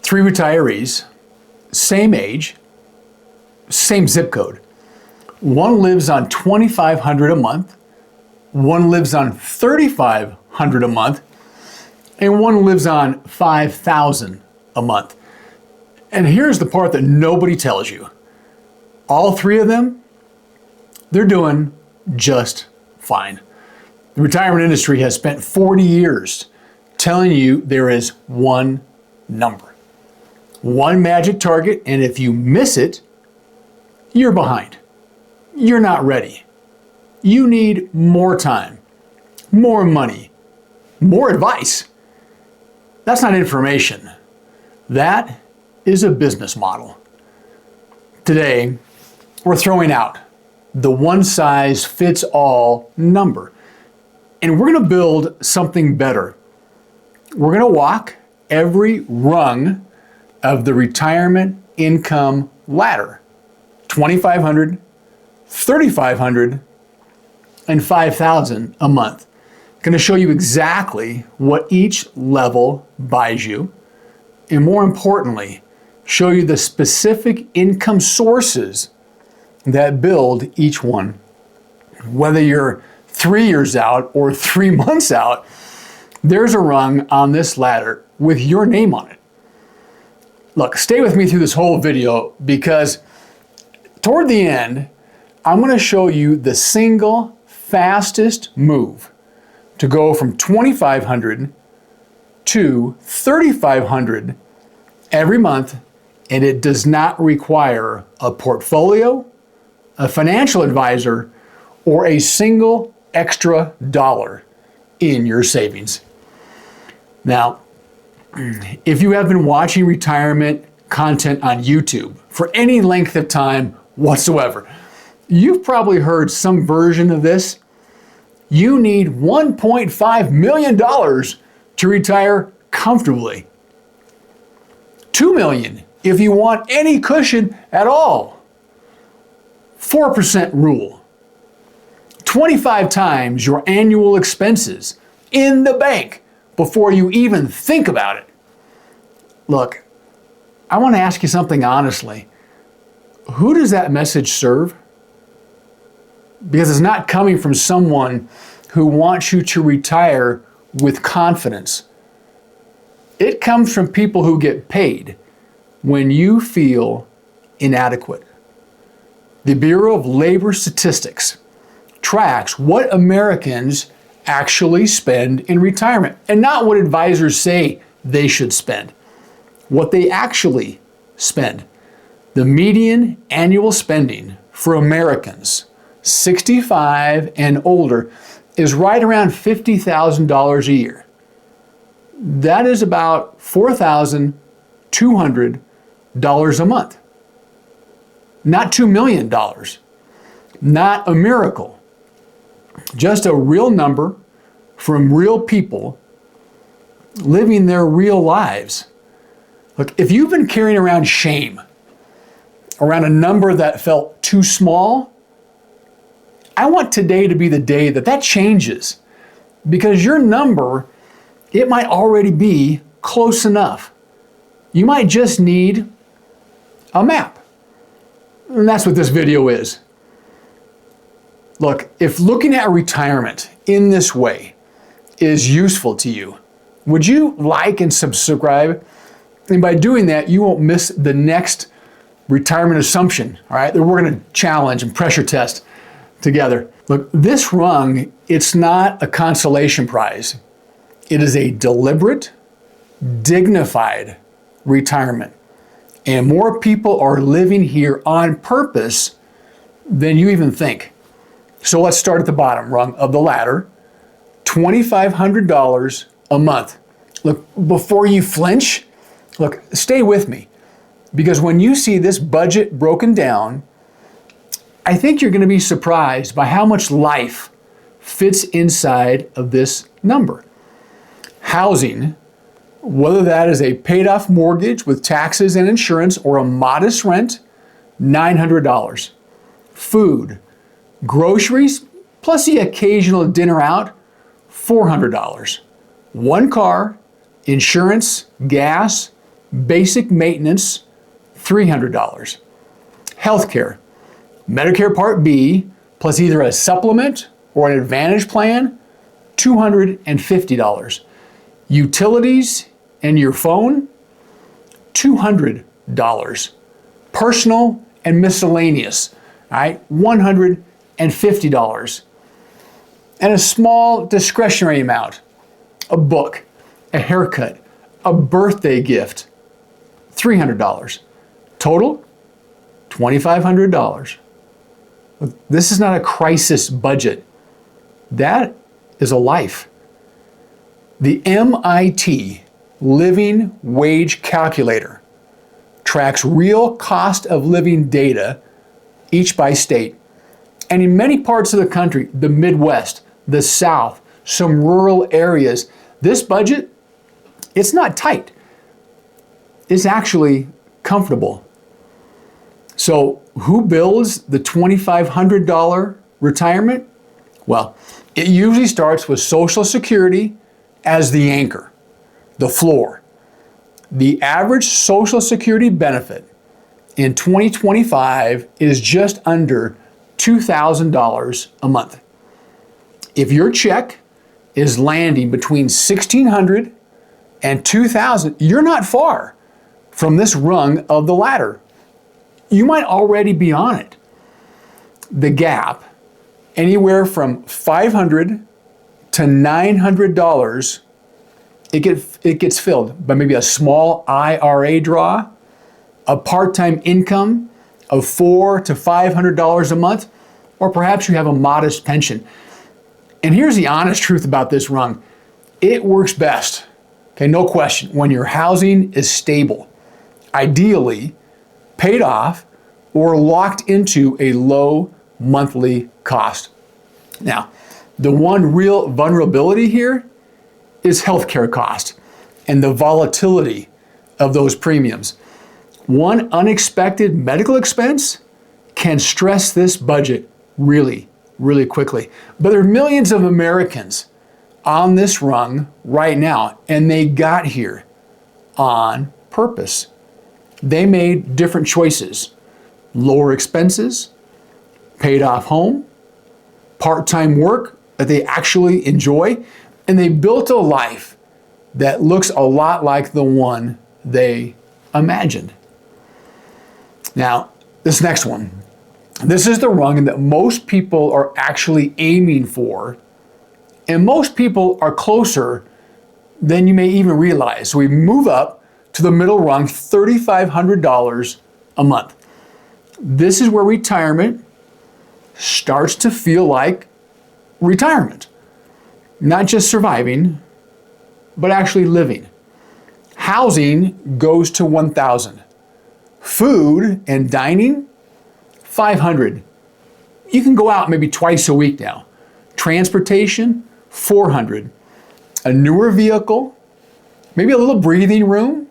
three retirees, same age, same zip code. One lives on $2,500 a month, one lives on $3,500 a month, and one lives on $5,000 a month. And here's the part that nobody tells you. All three of them, they're doing just fine. The retirement industry has spent 40 years telling you there is one number, one magic target, and if you miss it, you're behind. You're not ready. You need more time, more money, more advice. That's not information. That is a business model. Today, we're throwing out the one-size-fits-all number, and we're going to build something better. We're going to walk every rung of the retirement income ladder, $2,500, $3,500, and $5,000 a month. Going to show you exactly what each level buys you, and more importantly, show you the specific income sources that build each one. Whether you're 3 years out or 3 months out, there's a rung on this ladder with your name on it. Look, stay with me through this whole video because toward the end, I'm going to show you the single fastest move to go from $2,500 to $3,500 every month, and it does not require a portfolio, a financial advisor, or a single extra dollar in your savings. Now, if you have been watching retirement content on YouTube for any length of time whatsoever, you've probably heard some version of this. You need $1.5 million to retire comfortably. $2 million if you want any cushion at all. 4% rule. 25 times your annual expenses in the bank before you even think about it. Look, I want to ask you something honestly. Who does that message serve? Because it's not coming from someone who wants you to retire with confidence. It comes from people who get paid when you feel inadequate. The Bureau of Labor Statistics tracks what Americans actually spend in retirement, and not what advisors say they should spend, what they actually spend. The median annual spending for Americans 65 and older is right around $50,000 a year. That is about $4,200 a month. Not $2 million. Not a miracle. Just a real number from real people living their real lives. Look, if you've been carrying around shame around a number that felt too small, I want today to be the day that that changes, because your number, it might already be close enough. You might just need a map. And that's what this video is. Look, if looking at retirement in this way is useful to you, would you like and subscribe? And by doing that, you won't miss the next retirement assumption, all right, that we're going to challenge and pressure test together. Look, this rung, it's not a consolation prize. It is a deliberate, dignified retirement. And more people are living here on purpose than you even think. So let's start at the bottom rung of the ladder, $2,500 a month. Look, before you flinch, look, stay with me. Because when you see this budget broken down, I think you're going to be surprised by how much life fits inside of this number. Housing, whether that is a paid-off mortgage with taxes and insurance or a modest rent, $900. Food, groceries, plus the occasional dinner out, $400. One car, insurance, gas, Basic maintenance, $300. Healthcare, Medicare Part B, plus either a supplement or an Advantage plan, $250. Utilities and your phone, $200. Personal and miscellaneous, all right, $150. And a small discretionary amount, a book, a haircut, a birthday gift, $300. Total, $2,500. This is not a crisis budget. That is a life. The MIT Living Wage Calculator tracks real cost of living data, each by state. And in many parts of the country, the Midwest, the South, some rural areas, this budget, it's not tight. It's actually comfortable. So who builds the $2,500 retirement? Well, it usually starts with Social Security as the anchor, the floor. The average Social Security benefit in 2025 is just under $2,000 a month. If your check is landing between $1,600 and $2,000, you're not far from this rung of the ladder. You might already be on it. The gap, anywhere from $500 to $900, it gets filled by maybe a small IRA draw, a part-time income of $400 to $500 a month, or perhaps you have a modest pension. And here's the honest truth about this rung. It works best, okay, no question, when your housing is stable, ideally paid off or locked into a low monthly cost. Now, the one real vulnerability here is healthcare cost and the volatility of those premiums. One unexpected medical expense can stress this budget really, really quickly. But there are millions of Americans on this rung right now, and they got here on purpose. They made different choices. Lower expenses, paid off home, part-time work that they actually enjoy, and they built a life that looks a lot like the one they imagined. Now, this next one. This is the rung that most people are actually aiming for, and most people are closer than you may even realize. So we move up to the middle rung, $3,500 a month. This is where retirement starts to feel like retirement. Not just surviving, but actually living. Housing goes to $1,000. Food and dining, $500. You can go out maybe twice a week now. Transportation, $400. A newer vehicle, maybe a little breathing room.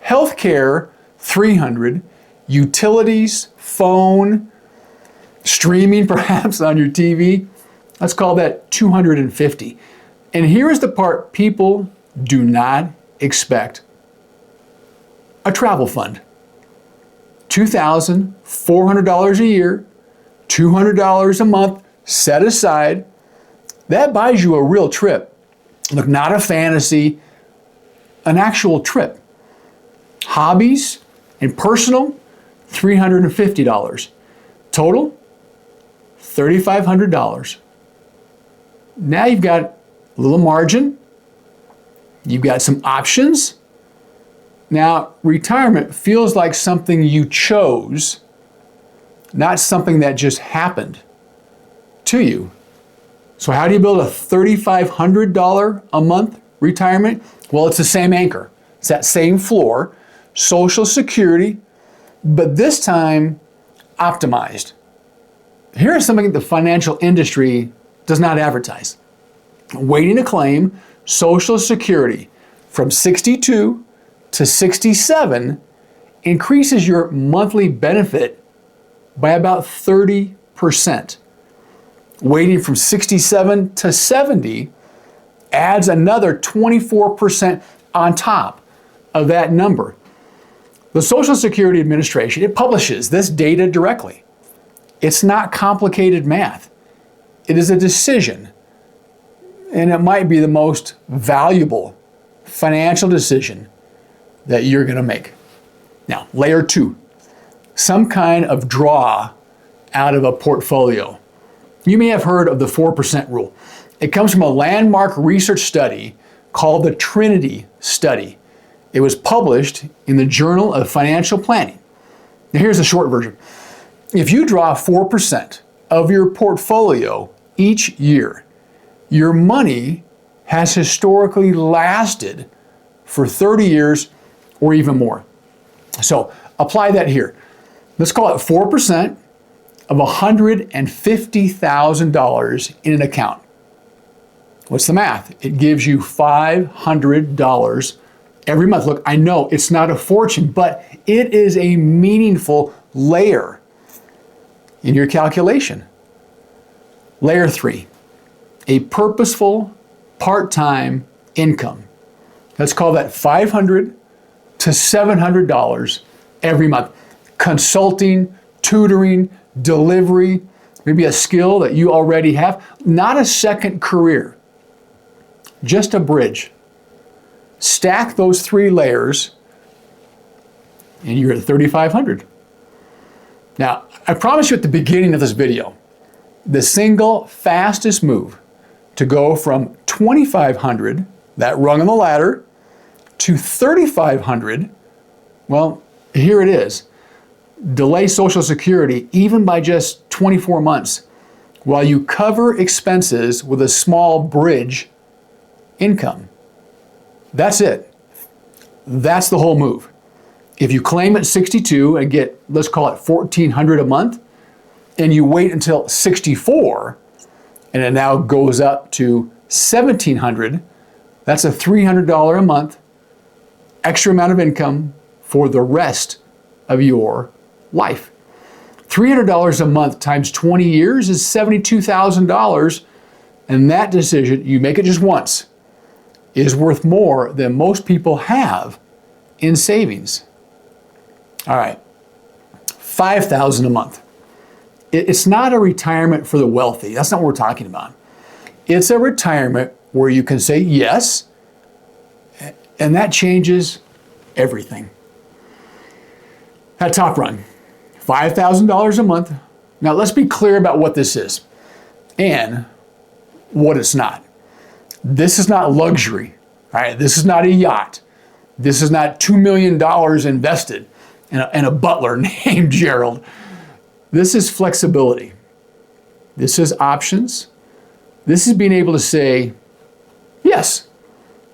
Healthcare, $300. Utilities, phone, streaming perhaps on your TV. Let's call that $250. And here's the part people do not expect. A travel fund. $2,400 a year, $200 a month set aside. That buys you a real trip. Look, not a fantasy, an actual trip. Hobbies and personal, $350. Total, $3,500. Now you've got a little margin. You've got some options. Now, retirement feels like something you chose, not something that just happened to you. So how do you build a $3,500 a month retirement? Well, it's the same anchor. It's that same floor, Social Security, but this time optimized. Here's something the financial industry does not advertise. Waiting to claim Social Security from 62 to 67 increases your monthly benefit by about 30%. Waiting from 67 to 70 adds another 24% on top of that number. The Social Security Administration, it publishes this data directly. It's not complicated math. It is a decision, and it might be the most valuable financial decision that you're going to make. Now, layer 2, some kind of draw out of a portfolio. You may have heard of the 4% rule. It comes from a landmark research study called the Trinity Study. It was published in the Journal of Financial Planning. Now, here's the short version. If you draw 4% of your portfolio each year, your money has historically lasted for 30 years or even more. So apply that here. Let's call it 4% of $150,000 in an account. What's the math? It gives you $500 every month. Look, I know it's not a fortune, but it is a meaningful layer in your calculation. Layer 3, a purposeful part-time income. Let's call that $500 to $700 every month. Consulting, tutoring, delivery, maybe a skill that you already have, not a second career, just a bridge. Stack those 3 layers and you're at $3,500. Now, I promise you at the beginning of this video, the single fastest move to go from $2,500, that rung on the ladder, to $3,500, well, here it is. Delay Social Security even by just 24 months while you cover expenses with a small bridge income. That's it. That's the whole move. If you claim at 62 and get, let's call it $1,400 a month, and you wait until 64, and it now goes up to $1,700, that's a $300 a month extra amount of income for the rest of your life. $300 a month times 20 years is $72,000, and that decision, you make it just once, is worth more than most people have in savings. All right, $5,000 a month. It's not a retirement for the wealthy. That's not what we're talking about. It's a retirement where you can say yes, and that changes everything. That top rung, $5,000 a month. Now let's be clear about what this is and what it's not. This is not luxury, all right? This is not a yacht. This is not $2 million invested in a butler named Gerald. This is flexibility. This is options. This is being able to say yes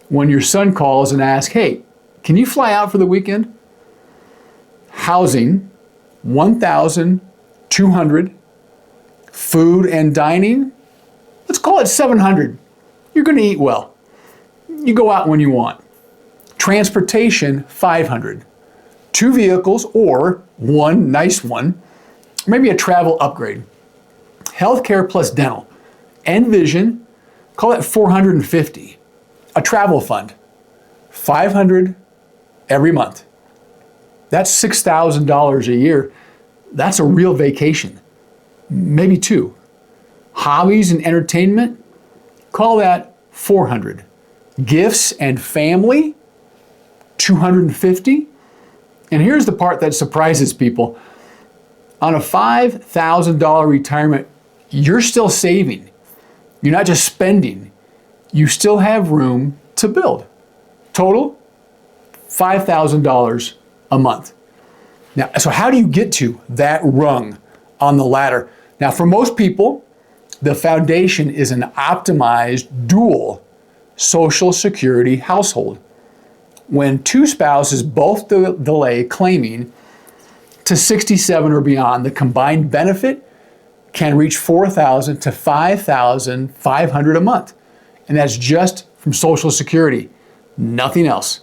when your son calls and asks, hey, can you fly out for the weekend? Housing, $1,200. Food and dining, let's call it $700. You're going to eat well. You go out when you want. Transportation, $500. 2 vehicles or one nice one, maybe a travel upgrade. Healthcare plus dental and vision, call it $450. A travel fund, $500 every month. That's $6,000 a year. That's a real vacation, maybe 2. Hobbies and entertainment, call that $400. Gifts and family, $250. And here's the part that surprises people. On a $5,000 retirement, you're still saving. You're not just spending. You still have room to build. Total, $5,000 a month. Now, so how do you get to that rung on the ladder? Now, for most people, the foundation is an optimized dual Social Security household. When 2 spouses both delay claiming to 67 or beyond, the combined benefit can reach $4,000 to $5,500 a month. And that's just from Social Security, nothing else.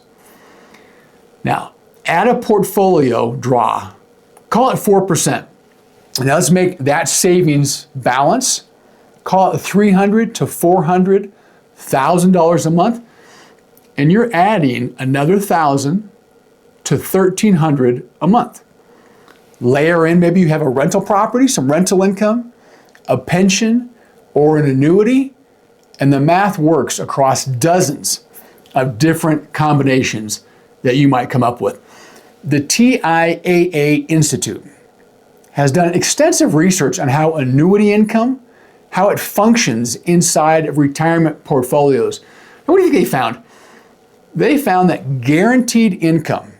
Now, add a portfolio draw, call it 4%. And now let's make that savings balance, call it $300,000 to $400,000 a month. And you're adding another $1,000 to $1,300 a month. Layer in, maybe you have a rental property, some rental income, a pension, or an annuity, and the math works across dozens of different combinations that you might come up with. The TIAA Institute has done extensive research on how annuity income, how it functions inside of retirement portfolios. And what do you think they found? They found that guaranteed income,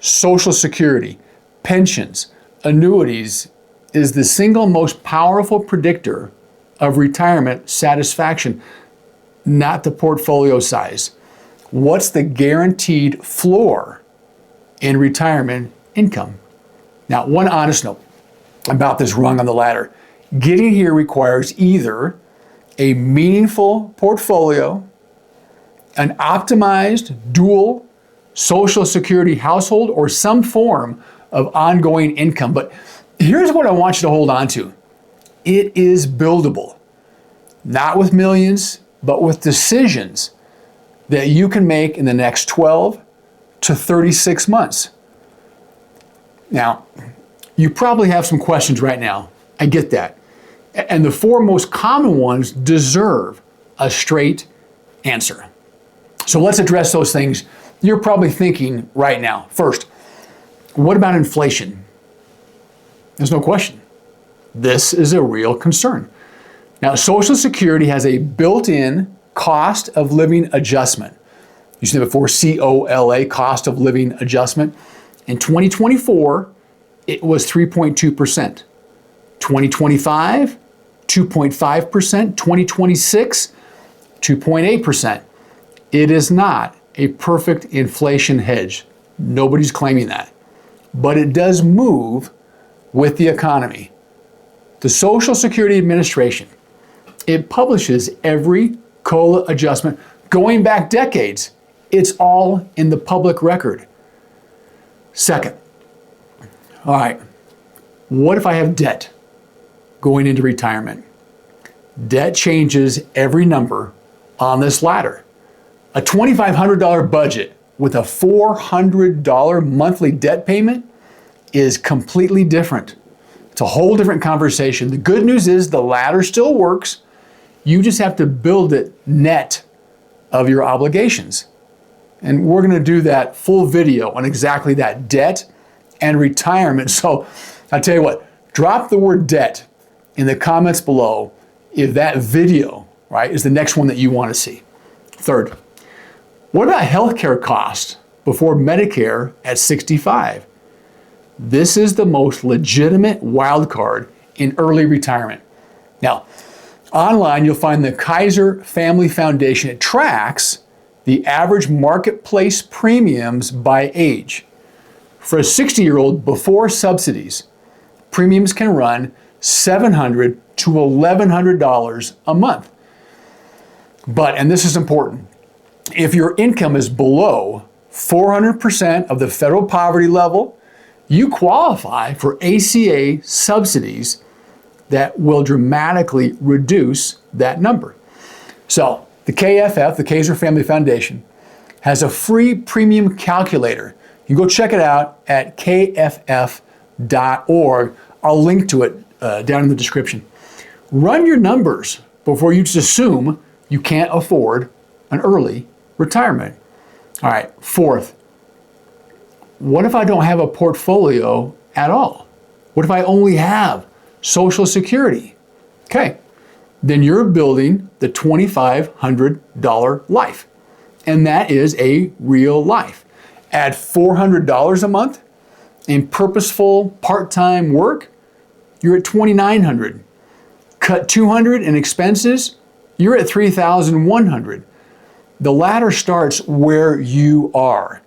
Social Security, pensions, annuities is the single most powerful predictor of retirement satisfaction, not the portfolio size. What's the guaranteed floor in retirement income? Now, one honest note about this rung on the ladder. Getting here requires either a meaningful portfolio, an optimized dual Social Security household, or some form of ongoing income. But here's what I want you to hold on to. It is buildable, not with millions, but with decisions that you can make in the next 12 to 36 months. Now, you probably have some questions right now. I get that. And the four most common ones deserve a straight answer. So let's address those things you're probably thinking right now. First, what about inflation? There's no question. This is a real concern. Now, Social Security has a built-in cost of living adjustment. You see it before, COLA, cost of living adjustment. In 2024, it was 3.2%. 2025, 2.5%. 2026, 2.8%. It is not a perfect inflation hedge. Nobody's claiming that. But it does move with the economy. The Social Security Administration, it publishes every COLA adjustment going back decades. It's all in the public record. Second, all right, what if I have debt going into retirement? Debt changes every number on this ladder. A $2,500 budget with a $400 monthly debt payment is completely different. It's a whole different conversation. The good news is the ladder still works. You just have to build it net of your obligations. And we're going to do that full video on exactly that, debt and retirement. So I'll tell you what, drop the word debt in the comments below if that video, right, is the next one that you want to see. Third, what about healthcare costs before Medicare at 65? This is the most legitimate wild card in early retirement. Now, online you'll find the Kaiser Family Foundation. It tracks the average marketplace premiums by age. For a 60-year-old before subsidies, premiums can run $700 to $1,100 a month. But, and this is important, if your income is below 400% of the federal poverty level, you qualify for ACA subsidies that will dramatically reduce that number. So the KFF, the Kaiser Family Foundation, has a free premium calculator. You can go check it out at kff.org. I'll link to it down in the description. Run your numbers before you just assume you can't afford an early retirement. All right, fourth, what if I don't have a portfolio at all? What if I only have Social Security? Okay, then you're building the $2,500 life. And that is a real life. Add $400 a month in purposeful part-time work, you're at $2,900. Cut $200 in expenses, you're at $3,100. The ladder starts where you are,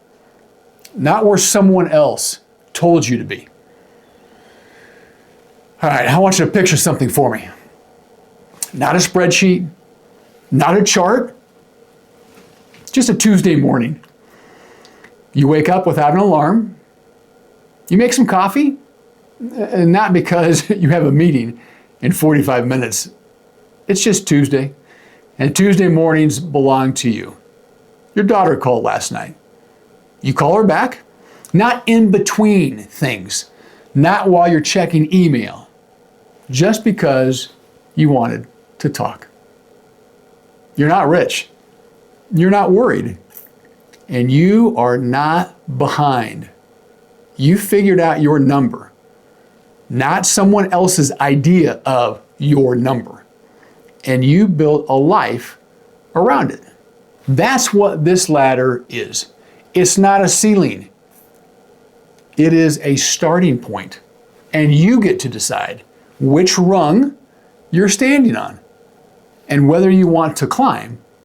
not where someone else told you to be. All right, I want you to picture something for me. Not a spreadsheet, not a chart, just a Tuesday morning. You wake up without an alarm. You make some coffee, and not because you have a meeting in 45 minutes. It's just Tuesday, and Tuesday mornings belong to you. Your daughter called last night. You call her back, not in between things, not while you're checking email, just because you wanted to talk. You're not rich. You're not worried. And you are not behind. You figured out your number, not someone else's idea of your number. And you built a life around it. That's what this ladder is. It's not a ceiling. It is a starting point. And you get to decide which rung you're standing on and whether you want to climb